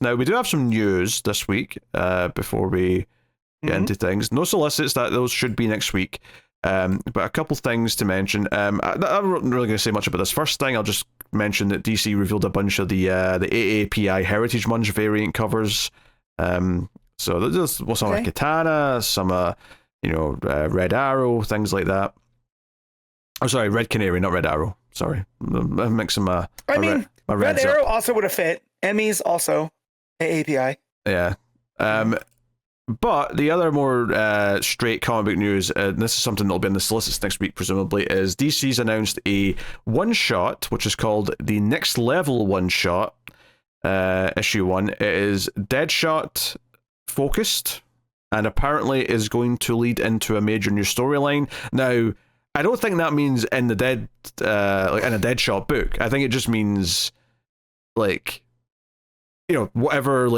Now, we do have some news this week before we get into things. No solicits, those should be next week. But a couple things to mention. I'm not really going to say much about this. First thing, I'll just mention that DC revealed a bunch of the AAPI Heritage Month variant covers. So there's some Katana, some Red Arrow, things like that. Oh, sorry, Red Canary, not Red Arrow. Sorry, I'm mixing my. Red Arrow also would have fit. Emmys also AAPI. Yeah. But the other more straight comic book news, and this is something that'll be in the solicits next week, presumably, is DC's announced a one-shot, which is called the Next Level One-Shot, issue 1. It is Deadshot focused, and apparently is going to lead into a major new storyline. Now, I don't think that means in the in a Deadshot book. I think it just means, whatever,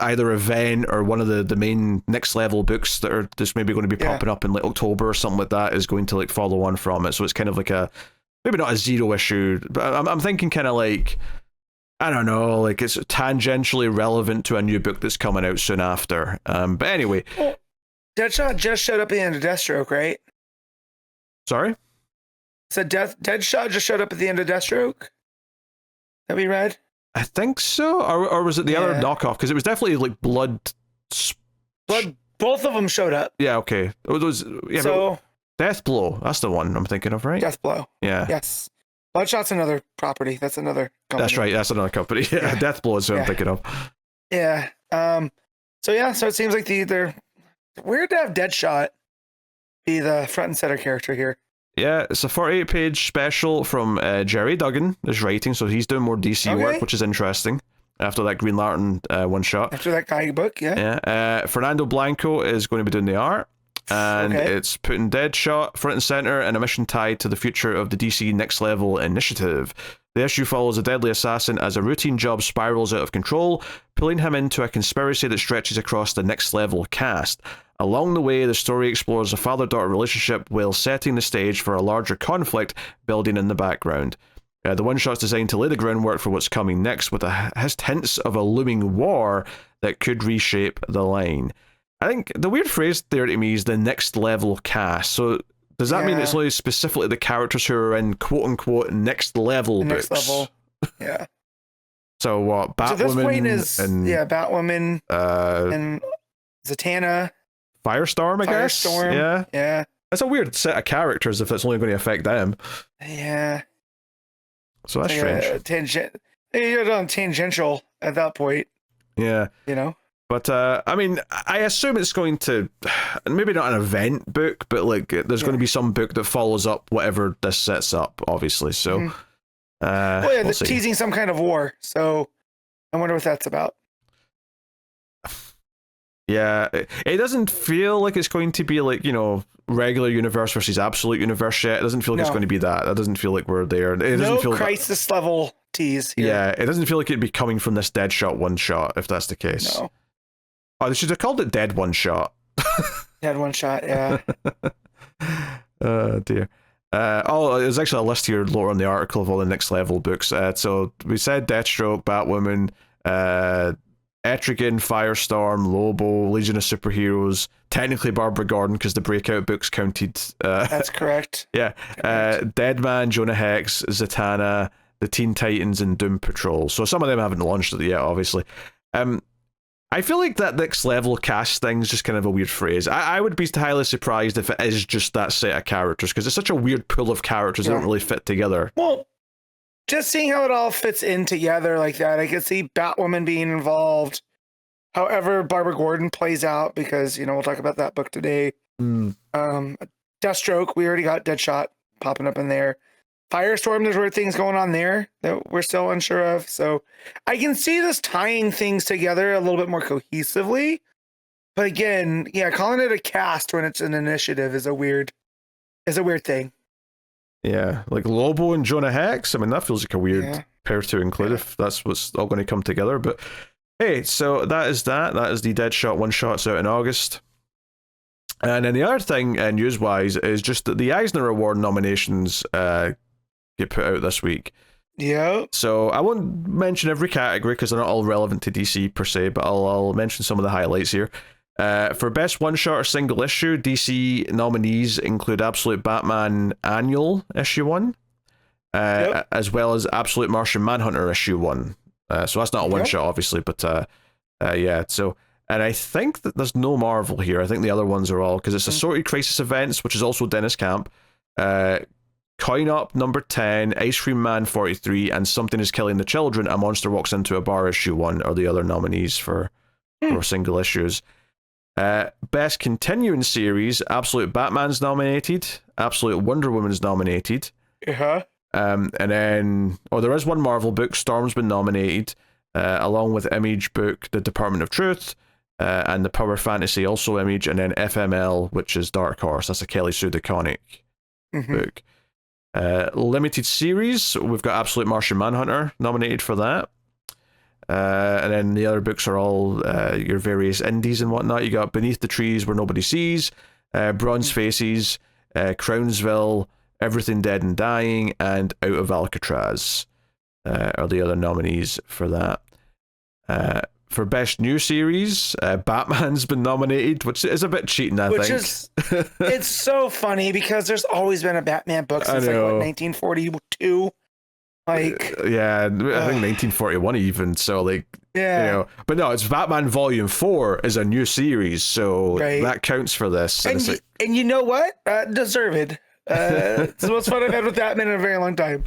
either event or one of the main next level books that are just maybe going to be popping up in October or something like that is going to follow on from it. So it's kind of maybe not a zero issue, but I'm thinking kind of I don't know, it's tangentially relevant to a new book that's coming out soon after. But anyway. Well, Deadshot just showed up at the end of Deathstroke, right? Sorry? So Deadshot just showed up at the end of Deathstroke? That we read? I think so, or was it the other knockoff? Because it was definitely Blood. Both of them showed up. Yeah, okay. So Death Blow, that's the one I'm thinking of, right? Death Blow. Yeah. Yes. Bloodshot's another property. That's another company. That's right. That's another company. Yeah. Death Blow is what I'm thinking of. Yeah. So it seems like they're weird to have Deadshot be the front and center character here. Yeah, it's a 48-page special from Jerry Duggan is writing, so he's doing more DC work, which is interesting. After that Green Lantern one-shot. After that comic book, yeah. Yeah. Fernando Blanco is going to be doing the art, and it's putting Deadshot front and center in a mission tied to the future of the DC Next Level initiative. The issue follows a deadly assassin as a routine job spirals out of control, pulling him into a conspiracy that stretches across the Next Level cast. Along the way, the story explores a father-daughter relationship while setting the stage for a larger conflict building in the background. The one-shot's designed to lay the groundwork for what's coming next, with hints of a looming war that could reshape the line. I think the weird phrase there to me is the Next Level cast. So does that mean it's only specifically the characters who are in quote-unquote next level books? Next level, yeah. So what, Batwoman? So this point is, Batwoman and Zatanna. Firestorm, I guess. Firestorm, yeah. That's a weird set of characters if that's only going to affect them. Yeah. So that's strange. You're tangential at that point. Yeah. But I assume it's going to, maybe not an event book, but there's going to be some book that follows up whatever this sets up, obviously. So, they're teasing some kind of war. So, I wonder what that's about. Yeah, it doesn't feel like it's going to be regular universe versus absolute universe yet. It doesn't feel like it's going to be that. That doesn't feel like we're there. It doesn't feel crisis level tease here. Yeah, it doesn't feel like it'd be coming from this Deadshot one shot, if that's the case. No. Oh, they should have called it Dead One Shot. Dead One Shot, yeah. Oh, dear. There's actually a list here lower on the article of all the next level books. So we said Deathstroke, Batwoman, Etrigan, Firestorm, Lobo, Legion of Superheroes, technically Barbara Gordon because the Breakout books counted. That's correct. Yeah. Deadman, Jonah Hex, Zatanna, the Teen Titans, and Doom Patrol. So some of them haven't launched it yet, obviously. I feel like that next level cast thing's just kind of a weird phrase. I would be highly surprised if it is just that set of characters, because it's such a weird pool of characters that don't really fit together. Well, just seeing how it all fits in together like that, I could see Batwoman being involved. However, Barbara Gordon plays out, because we'll talk about that book today. Deathstroke, we already got Deadshot popping up in there. Firestorm, there's weird things going on there that we're still unsure of. So I can see this tying things together a little bit more cohesively. But again, calling it a cast when it's an initiative is a weird thing. Yeah, like Lobo and Jonah Hex. I mean, that feels like a weird pair to include if that's what's all going to come together. But hey, so that is that. That is the Deadshot one shots out in August. And then the other thing, news-wise, is just that the Eisner Award nominations get put out this week. Yeah. So I won't mention every category because they're not all relevant to DC per se, but I'll mention some of the highlights here. For best one-shot or single issue, DC nominees include Absolute Batman Annual Issue 1, as well as Absolute Martian Manhunter Issue 1. So that's not a one-shot, obviously, but yeah. So, and I think that there's no Marvel here. I think the other ones are all, because it's Assorted Crisis Events, which is also Dennis Camp, Coin Up number 10, Ice Cream Man 43, and Something Is Killing the Children, A Monster Walks Into a Bar Issue 1 are the other nominees for single issues. Best Continuing Series, Absolute Batman's nominated, Absolute Wonder Woman's nominated. And then, there is one Marvel book, Storm's been nominated, along with Image book, The Department of Truth, and the Power Fantasy, also Image, and then FML, which is Dark Horse. That's a Kelly Sue DeConnick book. Limited series, we've got Absolute Martian Manhunter nominated for that. And then the other books are all your various indies and whatnot. You got Beneath the Trees Where Nobody Sees, Bronze Faces, Crownsville, Everything Dead and Dying, and Out of Alcatraz are the other nominees for that. For Best New Series, Batman's been nominated, which is a bit cheating, I think. It's so funny because there's always been a Batman book since like, what, 1942? Like, yeah, I think 1941 even. So like, but no, it's Batman Volume 4 is a new series, so that counts for this. And you know what? Deserved. It's the most fun I've had with Batman in a very long time.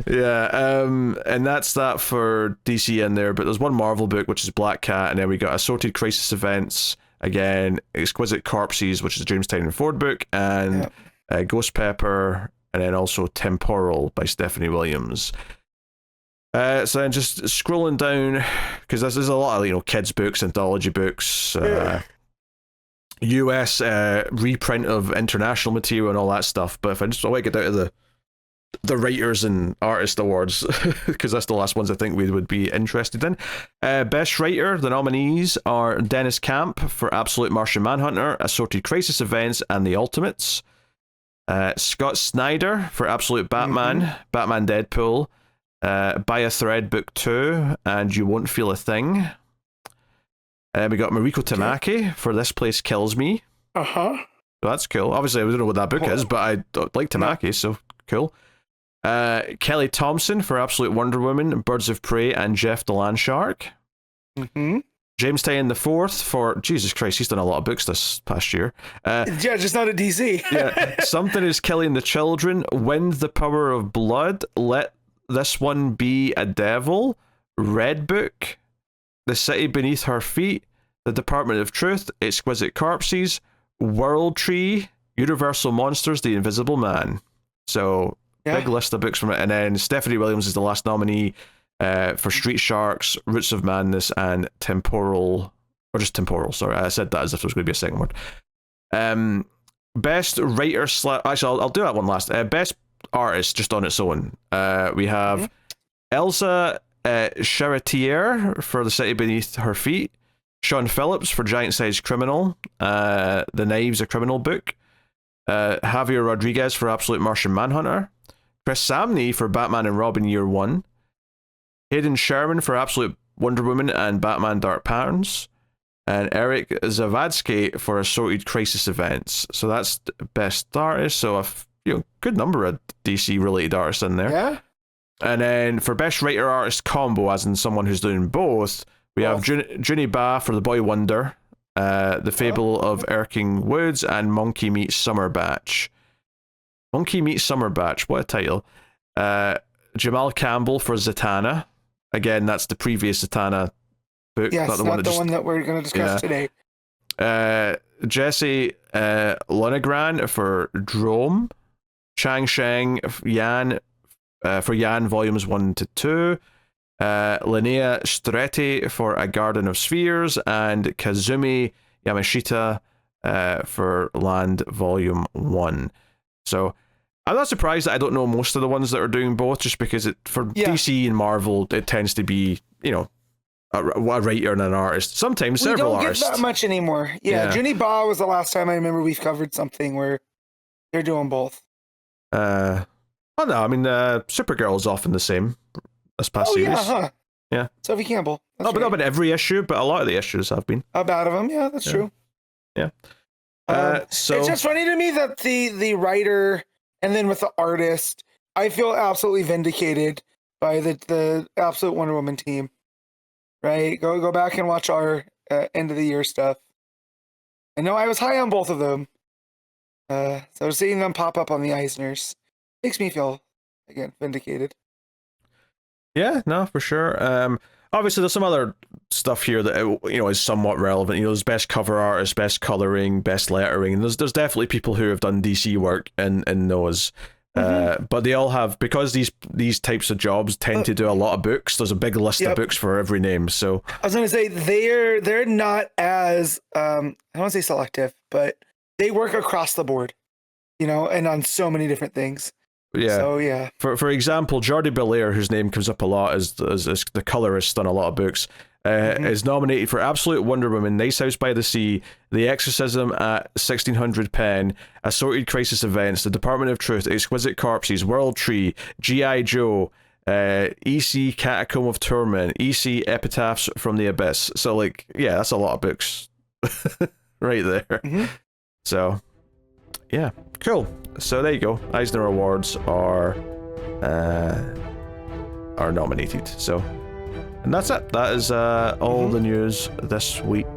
Yeah, and that's that for DC in there. But there's one Marvel book, which is Black Cat, and then we got Assorted Crisis Events again, Exquisite Corpses, which is a James Tynion Ford book, and Ghost Pepper. And then also Temporal by Stephanie Williams. So then just scrolling down, because there's a lot of kids books, anthology books, US reprint of international material and all that stuff. But if I want to get out of the writers and artist awards, because that's the last ones I think we would be interested in. Best writer, the nominees are Dennis Camp for Absolute Martian Manhunter, Assorted Crisis Events, and The Ultimates. Scott Snyder for Absolute Batman, Batman Deadpool, By a Thread Book 2, and You Won't Feel a Thing. We got Mariko Tamaki for This Place Kills Me. So that's cool. Obviously, we don't know what that book is, but I like Tamaki, so cool. Kelly Thompson for Absolute Wonder Woman, Birds of Prey, and Jeff the Land Shark. James Tynion the Fourth for, Jesus Christ, he's done a lot of books this past year. Just not a DC. Something Is Killing the Children, Wind the Power of Blood, Let This One Be a Devil, Red Book, The City Beneath Her Feet, The Department of Truth, Exquisite Corpses, World Tree, Universal Monsters, The Invisible Man. So, big list of books from it. And then Stephanie Williams is the last nominee for Street Sharks, Roots of Madness, and Temporal, or just Temporal, sorry, I said that as if there was going to be a second word. Best writer actually, I'll do that one last. Best artist, just on its own. We have Elsa Charretier for The City Beneath Her Feet, Sean Phillips for Giant Sized Criminal, The Knives, a Criminal book, Javier Rodriguez for Absolute Martian Manhunter, Chris Samney for Batman and Robin Year 1, Hayden Sherman for Absolute Wonder Woman and Batman Dark Patterns, and Eric Zavadsky for Assorted Crisis Events. So that's best artist. So a good number of DC related artists in there. And then for best writer artist combo, as in someone who's doing both, we have Junie Ba for The Boy Wonder, The Fable of Erking Woods, and Monkey Meets Summer Batch. Monkey Meets Summer Batch, what a title. Jamal Campbell for Zatanna. Again, that's the previous Zatanna book. Yes, not the one that we're going to discuss today. Jesse Lunegran for Drome. Chang Sheng Yan for Yan Volumes 1 to 2. Linnea Stretti for A Garden of Spheres. And Kazumi Yamashita for Land Volume 1. So I'm not surprised that I don't know most of the ones that are doing both, just because for DC and Marvel, it tends to be, a writer and an artist. Sometimes several artists. We don't get that much anymore. Junie Ba was the last time I remember we've covered something where they're doing both. Oh no, I mean, Supergirl is often the same as past series. Yeah, huh? Yeah. Sophie Campbell. That's But not been every issue, but a lot of the issues have been. About of them, yeah, that's true. Yeah. So it's just funny to me that the writer and then with the artist, I feel absolutely vindicated by the absolute Wonder Woman team. Right? Go back and watch our end of the year stuff. I know I was high on both of them. So seeing them pop up on the Eisners makes me feel, again, vindicated. Yeah, no, for sure. Obviously, there's some other stuff here that is somewhat relevant. There's best cover artist, best coloring, best lettering. And there's definitely people who have done DC work in those. But they all have, because these types of jobs tend to do a lot of books. There's a big list of books for every name. So I was gonna say they're not as I don't want to say selective, but they work across the board, and on so many different things. Yeah. So yeah. For example, Jordi Belair, whose name comes up a lot as the colorist on a lot of books, is nominated for Absolute Wonder Woman, Nice House by the Sea, The Exorcism at 1600 Penn, Assorted Crisis Events, The Department of Truth, Exquisite Corpses, World Tree, G.I. Joe, EC Catacomb of Torment, EC Epitaphs from the Abyss. So that's a lot of books right there. So yeah, cool. So there you go. Eisner Awards are nominated. So, and that's it. That is all the news this week.